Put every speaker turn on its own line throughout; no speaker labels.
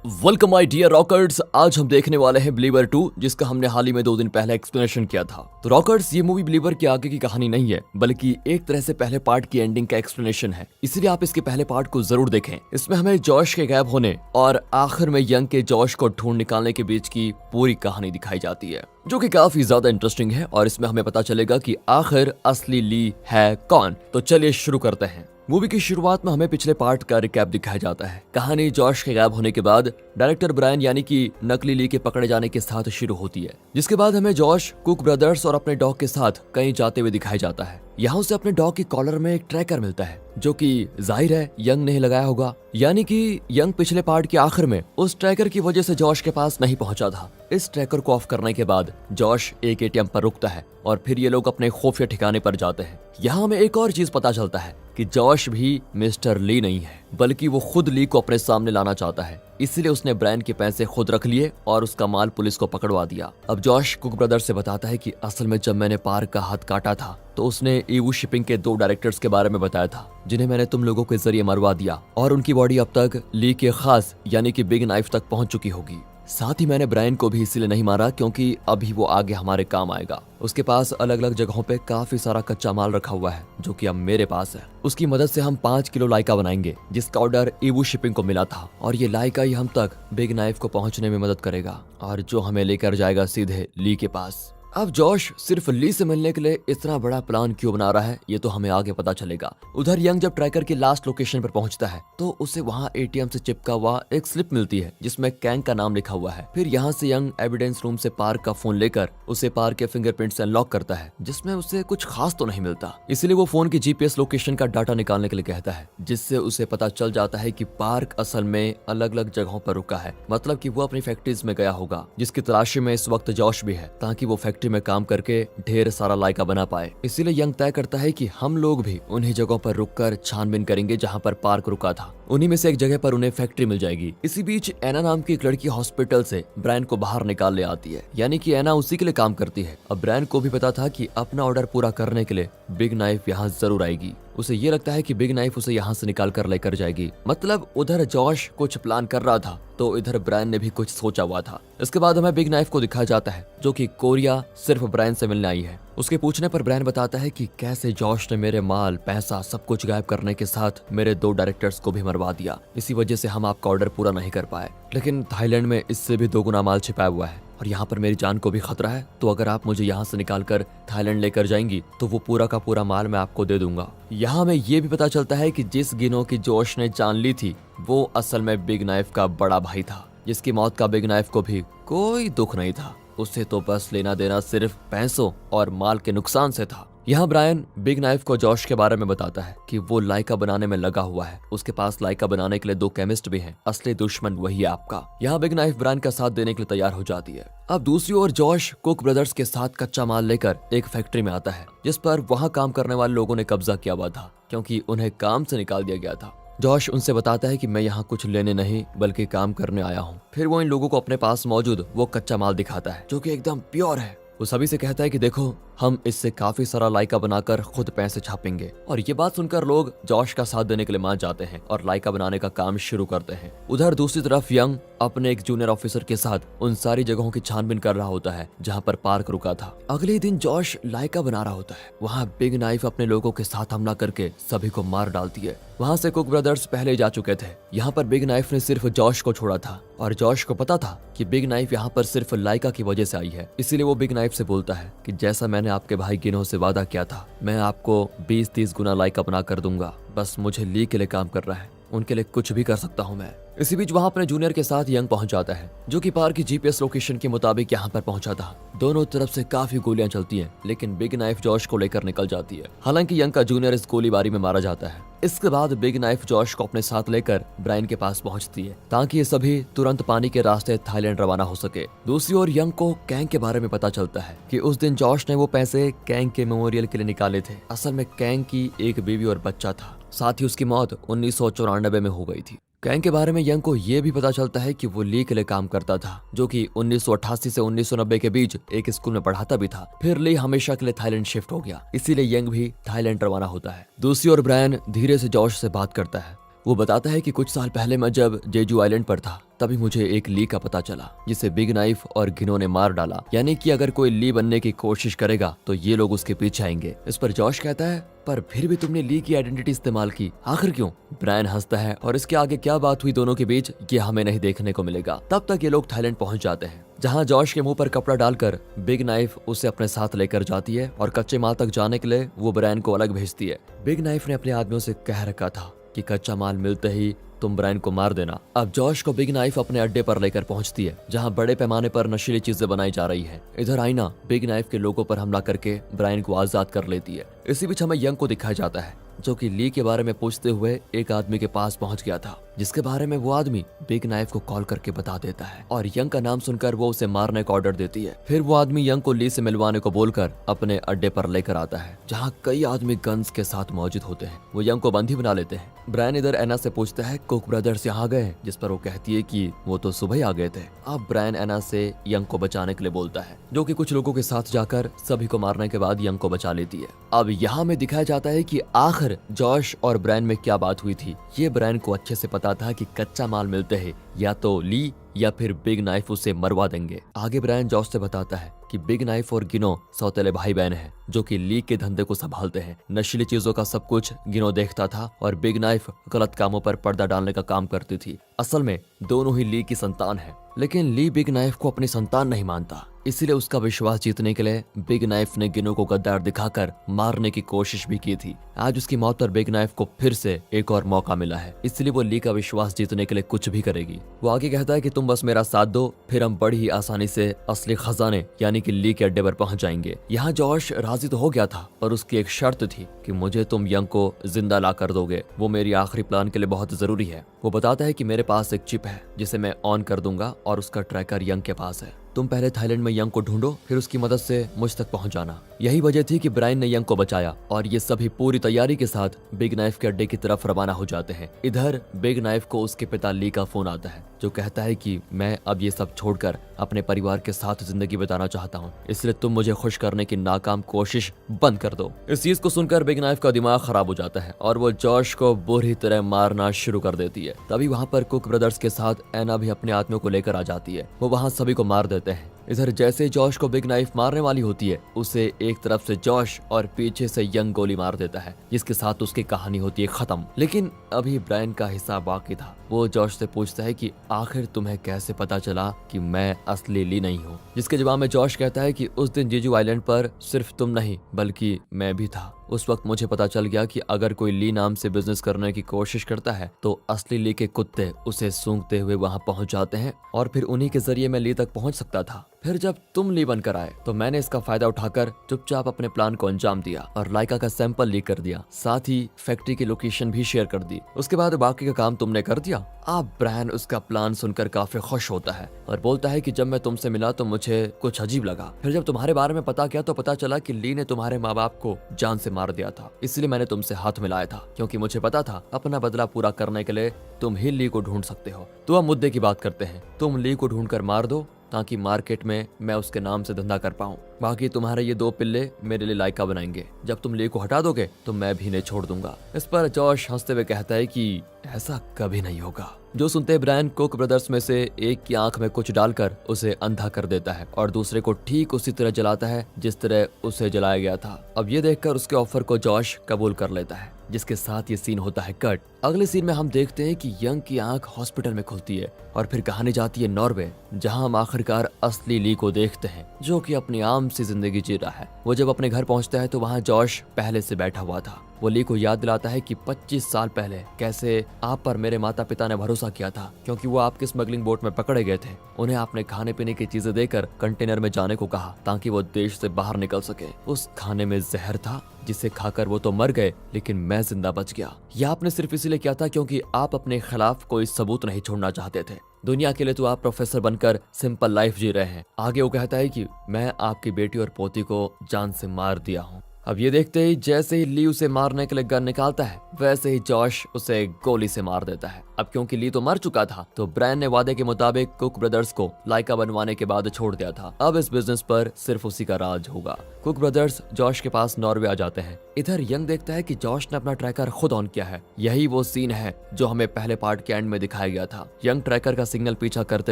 Welcome my dear rockers. आज हम देखने वाले हैं बिलीवर 2, जिसका हमने हाल ही में 2 दिन पहले एक्सप्लेनेशन किया था। तो रॉकर्स, ये मूवी बिलीवर के आगे की कहानी नहीं है, बल्कि एक तरह से पहले पार्ट की एंडिंग का एक्सप्लेनेशन है। इसलिए आप इसके पहले पार्ट को जरूर देखें। इसमें हमें जॉश के गायब होने और आखिर में यंग के जॉश को ढूंढ निकालने के बीच की पूरी कहानी दिखाई जाती है, जो कि काफी ज्यादा इंटरेस्टिंग है। और इसमें हमें पता चलेगा कि आखिर असली ली है कौन। तो चलिए शुरू करते हैं। मूवी की शुरुआत में हमें पिछले पार्ट का रिकैप दिखाया जाता है। कहानी जॉश के गायब होने के बाद डायरेक्टर ब्रायन यानी कि नकली ली के पकड़े जाने के साथ शुरू होती है, जिसके बाद हमें जॉश कुक ब्रदर्स और अपने डॉग के साथ कहीं जाते हुए दिखाया जाता है। यहाँ उसे अपने डॉग के कॉलर में एक ट्रैकर मिलता है, जो कि जाहिर है यंग ने लगाया होगा। यानी कि यंग पिछले पार्ट के आखिर में उस ट्रैकर की वजह से जॉश के पास नहीं पहुंचा था। इस ट्रैकर को ऑफ करने के बाद जॉश एक एटीएम पर रुकता है और फिर ये लोग अपने खुफिया ठिकाने पर जाते हैं। यहाँ हमें एक और चीज पता चलता है कि जॉश भी मिस्टर ली नहीं है, बल्कि वो खुद ली को अपने सामने लाना चाहता है। इसलिए उसने ब्रायन के पैसे खुद रख लिए और उसका माल पुलिस को पकड़वा दिया। अब जॉश कुक ब्रदर से बताता है कि असल में जब मैंने पार्क का हाथ काटा था तो उसने ईवू शिपिंग के 2 डायरेक्टर्स के बारे में बताया था, जिन्हें मैंने तुम लोगों के जरिए मरवा दिया, और उनकी बॉडी अब तक ली के खास यानी कि बिग नाइफ तक पहुंच चुकी होगी। साथ ही मैंने ब्रायन को भी इसीलिए नहीं मारा क्योंकि अभी वो आगे हमारे काम आएगा। उसके पास अलग अलग जगहों पे काफी सारा कच्चा माल रखा हुआ है, जो कि अब मेरे पास है। उसकी मदद से हम 5 किलो लाइका बनाएंगे, जिसका ऑर्डर ईवू शिपिंग को मिला था, और ये लाइका ही हम तक बिग नाइफ को पहुंचने में मदद करेगा, और जो हमें लेकर जाएगा सीधे ली के पास। अब जॉश सिर्फ ली से मिलने के लिए इतना बड़ा प्लान क्यों बना रहा है, ये तो हमें आगे पता चलेगा। उधर यंग जब ट्रैकर की लास्ट लोकेशन पर पहुंचता है तो उसे वहां एटीएम से चिपका हुआ एक स्लिप मिलती है, जिसमें कैंग का नाम लिखा हुआ है। फिर यहाँ से यंग एविडेंस रूम से पार्क का फोन लेकर उसे पार्क के फिंगरप्रिंट से अनलॉक करता है, जिसमें उसे कुछ खास तो नहीं मिलता। इसलिए वो फोन की जीपीएस लोकेशन का डाटा निकालने के लिए कहता है, जिससे उसे पता चल जाता है कि पार्क असल में अलग अलग जगहों पर रुका है, मतलब कि वो अपनी फैक्ट्रीज में गया होगा, जिसकी तलाशी में इस वक्त जॉश भी है, ताकि वो फैक्ट्री में काम करके ढेर सारा लाइका बना पाए। इसीलिए यंग तय करता है कि हम लोग भी उन्हीं जगहों पर रुककर छानबीन करेंगे जहां पर पार्क रुका था। उन्हीं में से एक जगह पर उन्हें फैक्ट्री मिल जाएगी। इसी बीच एना नाम की एक लड़की हॉस्पिटल से ब्रायन को बाहर निकाल ले आती है, यानी कि एना उसी के लिए काम करती है। अब ब्रायन को भी पता था कि अपना ऑर्डर पूरा करने के लिए बिग नाइफ यहाँ जरूर आएगी। उसे ये लगता है कि बिग नाइफ उसे यहाँ से निकाल कर लेकर जाएगी। मतलब उधर जॉश कुछ प्लान कर रहा था तो इधर ब्रायन ने भी कुछ सोचा हुआ था। इसके बाद हमें बिग नाइफ को दिखाया जाता है, जो कि कोरिया सिर्फ ब्रायन से मिलने आई है। उसके पूछने पर ब्रायन बताता है कि कैसे जॉश ने मेरे माल, पैसा सब कुछ गायब करने के साथ मेरे 2 डायरेक्टर्स को भी मरवा दिया। इसी वजह से हम आपका ऑर्डर पूरा नहीं कर पाए, लेकिन थाईलैंड में इससे भी 2 गुना माल छिपाया हुआ है और यहाँ पर मेरी जान को भी खतरा है। तो अगर आप मुझे यहाँ से निकाल कर थाईलैंड लेकर जाएंगी तो वो पूरा का पूरा माल मैं आपको दे दूंगा। यहाँ हमें ये भी पता चलता है कि जिस गिनों की जॉश ने जान ली थी वो असल में बिग नाइफ का बड़ा भाई था, जिसकी मौत का बिग नाइफ को भी कोई दुख नहीं था। उसे तो बस लेना देना सिर्फ पैसों और माल के नुकसान से था। यहाँ ब्रायन बिग नाइफ को जॉश के बारे में बताता है कि वो लाइका बनाने में लगा हुआ है। उसके पास लाइका बनाने के लिए 2 केमिस्ट भी हैं। असली दुश्मन वही है आपका। यहाँ बिग नाइफ ब्रायन का साथ देने के लिए तैयार हो जाती है। अब दूसरी ओर जॉश कुक ब्रदर्स के साथ कच्चा माल लेकर एक फैक्ट्री में आता है, जिस पर वहाँ काम करने वाले लोगों ने कब्जा किया हुआ था, क्योंकि उन्हें काम से निकाल दिया गया था। जॉश उनसे बताता है कि मैं यहाँ कुछ लेने नहीं बल्कि काम करने आया हूँ। फिर वो इन लोगों को अपने पास मौजूद वो कच्चा माल दिखाता है, जो कि एकदम प्योर है। वो सभी से कहता है कि देखो, हम इससे काफी सारा लाइका बनाकर खुद पैसे छापेंगे। और ये बात सुनकर लोग जॉश का साथ देने के लिए मान जाते हैं और लाइका बनाने का काम शुरू करते हैं। उधर दूसरी तरफ यंग अपने एक जूनियर ऑफिसर के साथ उन सारी जगहों की छानबीन कर रहा होता है जहाँ पर पार्क रुका था। अगले दिन जॉश लाइका बना रहा होता है। वहाँ बिग नाइफ अपने लोगों के साथ हमला करके सभी को मार डालती है। वहाँ से कुक ब्रदर्स पहले जा चुके थे। यहाँ पर बिग नाइफ ने सिर्फ जॉश को छोड़ा था और जॉश को पता था कि बिग नाइफ यहाँ पर सिर्फ लाइका की वजह से आई है। इसीलिए वो बिग नाइफ से बोलता है कि जैसा मैंने आपके भाई गिनो से वादा किया था, मैं आपको 20-30 गुना लाइका बना कर दूंगा। बस मुझे ली के लिए काम कर रहा है, उनके लिए कुछ भी कर सकता हूँ मैं। इसी बीच वहाँ अपने जूनियर के साथ यंग पहुंच जाता है, जो कि पार्क की जीपीएस लोकेशन के मुताबिक यहाँ पर पहुंचा था। दोनों तरफ से काफी गोलियां चलती हैं, लेकिन बिग नाइफ जॉश को लेकर निकल जाती है। हालांकि यंग का जूनियर इस गोलीबारी में मारा जाता है। इसके बाद बिग नाइफ जॉश को अपने साथ लेकर ब्रायन के पास पहुंचती है, ताकि ये सभी तुरंत पानी के रास्ते थाईलैंड रवाना हो सके। दूसरी ओर यंग को कैंग के बारे में पता चलता है कि उस दिन जॉश ने वो पैसे कैंग के मेमोरियल के लिए निकाले थे। असल में कैंग की एक बीवी और बच्चा था, साथ ही उसकी मौत 1994 में हो गई थी। कैंग के बारे में यंग को ये भी पता चलता है कि वो ली के लिए काम करता था, जो कि 1988 से 1990 के बीच एक स्कूल में पढ़ाता भी था। फिर ली हमेशा के लिए थाईलैंड शिफ्ट हो गया, इसीलिए यंग भी थाईलैंड रवाना होता है। दूसरी ओर ब्रायन धीरे से जॉश से बात करता है। वो बताता है कि कुछ साल पहले मैं जब जेजू आइलैंड पर था तभी मुझे एक ली का पता चला जिसे बिग नाइफ और गिनो ने मार डाला, यानी कि अगर कोई ली बनने की कोशिश करेगा तो ये लोग उसके पीछे आएंगे। इस पर जॉश कहता है, पर फिर भी तुमने ली की आइडेंटिटी इस्तेमाल की, आखिर क्यों? ब्रायन हंसता है और इसके आगे क्या बात हुई दोनों के बीच ये हमें नहीं देखने को मिलेगा। तब तक ये लोग थाईलैंड पहुंच जाते हैं, जहां जॉश के मुंह पर कपड़ा डालकर बिग नाइफ उसे अपने साथ लेकर जाती है और कच्चे माल तक जाने के लिए वो ब्रायन को अलग भेजती है। बिग नाइफ ने अपने आदमियों से कह रखा था कि कच्चा माल मिलते ही तुम ब्रायन को मार देना। अब जॉश को बिग नाइफ अपने अड्डे पर लेकर पहुंचती है, जहां बड़े पैमाने पर नशीली चीजें बनाई जा रही है। इधर आईना बिग नाइफ के लोगों पर हमला करके ब्रायन को आजाद कर लेती है। इसी बीच हमें यंग को दिखाया जाता है, जो कि ली के बारे में पूछते हुए एक आदमी के पास पहुंच गया था, जिसके बारे में वो आदमी बिग नाइफ को कॉल करके बता देता है और यंग का नाम सुनकर वो उसे मारने का ऑर्डर देती है। फिर वो आदमी यंग को ली से मिलवाने को बोलकर अपने अड्डे पर लेकर आता है, जहाँ कई आदमी गन्स के साथ मौजूद होते हैं। वो यंग को बंदी बना लेते हैं। ब्रायन इधर एना से पूछता है कुक ब्रदर्स यहाँ गए, जिस पर वो कहती है कि वो तो सुबह ही आ गए थे। अब ब्रायन एना से यंग को बचाने के लिए बोलता है, जो कि कुछ लोगों के साथ जाकर सभी को मारने के बाद यंग को बचा लेती है। अब यहाँ में दिखाया जाता है कि आखिर जॉश और ब्रायन में क्या बात हुई थी। ये ब्रायन को अच्छे से पता था कि कच्चा माल मिलते हैं या तो ली या फिर बिग नाइफ उसे मरवा देंगे। आगे ब्रायन जॉश से बताता है कि बिग नाइफ और गिनो सौतेले भाई बहन हैं, जो कि ली के धंधे को संभालते हैं। नशीली चीजों का सब कुछ गिनो देखता था और बिग नाइफ गलत कामों पर पर्दा डालने का काम करती थी। असल में दोनों ही ली की संतान है, लेकिन ली बिग नाइफ को अपनी संतान नहीं मानता। इसीलिए उसका विश्वास जीतने के लिए बिग नाइफ ने गिनो को गद्दार दिखाकर मारने की कोशिश भी की थी। आज उसकी मौत पर बिग नाइफ को फिर से एक और मौका मिला है, इसलिए वो ली का विश्वास जीतने के लिए कुछ भी करेगी। वो आगे कहता है कि तुम बस मेरा साथ दो, फिर हम बड़ी ही आसानी से असली खजाने यानी कि ली के अड्डे पर पहुंच जाएंगे। यहाँ जॉश राजी तो हो गया था, पर उसकी एक शर्त थी कि मुझे तुम यंग को जिंदा ला कर दोगे, वो मेरी आखिरी प्लान के लिए बहुत जरूरी है। वो बताता है कि मेरे पास एक चिप है जिसे मैं ऑन कर दूंगा और उसका ट्रैकर यंग के पास है। तुम पहले थाईलैंड में यंग को ढूंढो, फिर उसकी मदद से मुझ तक पहुंच जाना। यही वजह थी कि ब्रायन ने यंग को बचाया और ये सभी पूरी तैयारी के साथ बिग नाइफ के अड्डे की तरफ रवाना हो जाते हैं। इधर बिग नाइफ को उसके पिता ली का फोन आता है, जो कहता है कि मैं अब ये सब छोड़कर अपने परिवार के साथ जिंदगी बिताना चाहता हूँ, इसलिए तुम मुझे खुश करने की नाकाम कोशिश बंद कर दो। इस चीज को सुनकर बिग नाइफ का दिमाग खराब हो जाता है और वो जॉश को बुरी तरह मारना शुरू कर देती है। तभी वहाँ पर कुक ब्रदर्स के साथ एना भी अपने आदमियों को लेकर आ जाती है। वो वहाँ सभी को मार देते हैं। इधर जैसे जॉश को बिग नाइफ मारने वाली होती है, उसे एक तरफ से जॉश और पीछे से यंग गोली मार देता है, जिसके साथ उसकी कहानी होती है खत्म। लेकिन अभी ब्रायन का हिस्सा बाकी था। वो जॉश से पूछता है कि आखिर तुम्हें कैसे पता चला कि मैं असली ली नहीं हूँ, जिसके जवाब में जॉश कहता है कि उस दिन जीजू आइलैंड पर सिर्फ तुम नहीं बल्कि मैं भी था। उस वक्त मुझे पता चल गया कि अगर कोई ली नाम से बिजनेस करने की कोशिश करता है तो असली ली के कुत्ते उसे सूंघते हुए वहां पहुंच जाते हैं और फिर उन्हीं के जरिए मैं ली तक पहुंच सकता था। फिर जब तुम ली बनकर आए तो मैंने इसका फायदा उठाकर चुपचाप अपने प्लान को अंजाम दिया और लाइका का सैंपल लीक कर दिया, साथ ही फैक्ट्री की लोकेशन भी शेयर कर दी। उसके बाद बाकी का काम तुमने कर दिया। अब ब्रायन उसका प्लान सुनकर काफी खुश होता है और बोलता है कि जब मैं तुमसे मिला तो मुझे कुछ अजीब लगा। फिर जब तुम्हारे बारे में पता किया तो पता चला कि ली ने तुम्हारे माँ बाप को जान से मार दिया था, इसलिए मैंने तुमसे हाथ मिलाया था, क्योंकि मुझे पता था अपना बदला पूरा करने के लिए तुम ही ली को ढूंढ सकते हो। तो अब मुद्दे की बात करते हैं। तुम ली को ढूंढकर मार दो ताकि मार्केट में मैं उसके नाम से धंधा कर पाऊं। बाकी तुम्हारे ये 2 पिल्ले मेरे लिए लाइका बनाएंगे। जब तुम ली को हटा दोगे तो मैं भी इन्हें छोड़ दूंगा। इस पर जॉश हंसते हुए कहता है कि ऐसा कभी नहीं होगा। जो सुनते ही ब्रायन कुक ब्रदर्स में से एक की आंख में कुछ डालकर उसे अंधा कर देता है और दूसरे को ठीक उसी तरह जलाता है जिस तरह उसे जलाया गया था। अब ये देखकर उसके ऑफर को जॉश कबूल कर लेता है, जिसके साथ ये सीन होता है कट। अगले सीन में हम देखते हैं कि यंग की आंख हॉस्पिटल में खुलती है और फिर कहानी जाती है नॉर्वे, जहां हम आखिरकार असली ली को देखते हैं, जो कि अपनी आम सी जिंदगी जी रहा है। वो जब अपने घर पहुंचता है तो वहां जॉश पहले से बैठा हुआ था। वो ली को याद दिलाता है कि 25 साल पहले कैसे आप पर मेरे माता पिता ने भरोसा किया था, क्योंकि वो आपकी स्मगलिंग बोट में पकड़े गए थे। उन्हें आपने खाने पीने की चीजें देकर कंटेनर में जाने को कहा ताकि वो देश से बाहर निकल सके। उस खाने में जहर था जिसे खाकर वो तो मर गए, लेकिन मैं जिंदा बच गया। यह आपने सिर्फ इसलिए किया था क्योंकि आप अपने खिलाफ कोई सबूत नहीं छोड़ना चाहते थे। दुनिया के लिए तो आप प्रोफेसर बनकर सिंपल लाइफ जी रहे हैं। आगे वो कहता है कि मैं आपकी बेटी और पोती को जान से मार दिया हूँ। अब ये देखते ही जैसे ही ली उसे मारने के लिए गन निकालता है, वैसे ही जॉश उसे गोली से मार देता है। अब क्योंकि ली तो मर चुका था, तो ब्रायन ने वादे के मुताबिक कुक ब्रदर्स को लाइका बनवाने के बाद छोड़ दिया था। अब इस बिजनेस पर सिर्फ उसी का राज होगा। कुक ब्रदर्स जॉश के पास नॉर्वे आ जाते हैं। इधर यंग देखता है कि जॉश ने अपना ट्रैकर खुद ऑन किया है। यही वो सीन है जो हमें पहले पार्ट के एंड में दिखाया गया था। यंग ट्रैकर का सिग्नल पीछा करते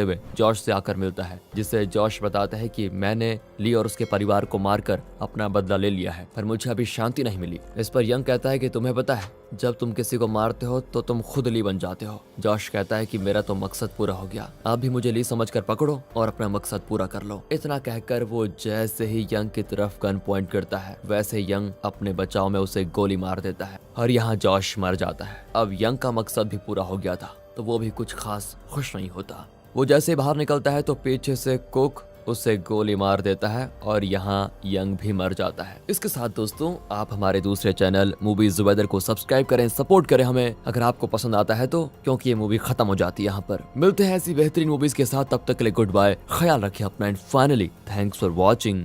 हुए जॉश से आकर मिलता है, जिससे जॉश बताता है कि मैंने ली और उसके परिवार को मारकर अपना बदला ले लिया है, पर मुझे अभी शांति नहीं मिली। इस पर यंग कहता है कि तुम्हें पता है, जब तुम किसी को मारते हो तो तुम खुद ली बन जाते हो। जॉश कहता है कि मेरा तो मकसद पूरा हो गया, आप भी मुझे ली समझकर पकड़ो और अपना मकसद पूरा कर लो। इतना कहकर वो जैसे ही यंग की तरफ गन पॉइंट करता है, वैसे यंग अपने बचाव में उसे गोली मार देता है और यहाँ जॉश मर जाता है। अब यंग का मकसद भी पूरा हो गया था, तो वो भी कुछ खास खुश नहीं होता। वो जैसे बाहर निकलता है तो पीछे से कुक उसे गोली मार देता है और यहाँ यंग भी मर जाता है। इसके साथ दोस्तों, आप हमारे दूसरे चैनल मूवीज वेदर को सब्सक्राइब करें, सपोर्ट करें हमें अगर आपको पसंद आता है तो, क्योंकि ये मूवी खत्म हो जाती है यहाँ पर। मिलते हैं ऐसी बेहतरीन मूवीज के साथ, तब तक के लिए गुड बाय, ख्याल रखें अपना and finally thanks for watching.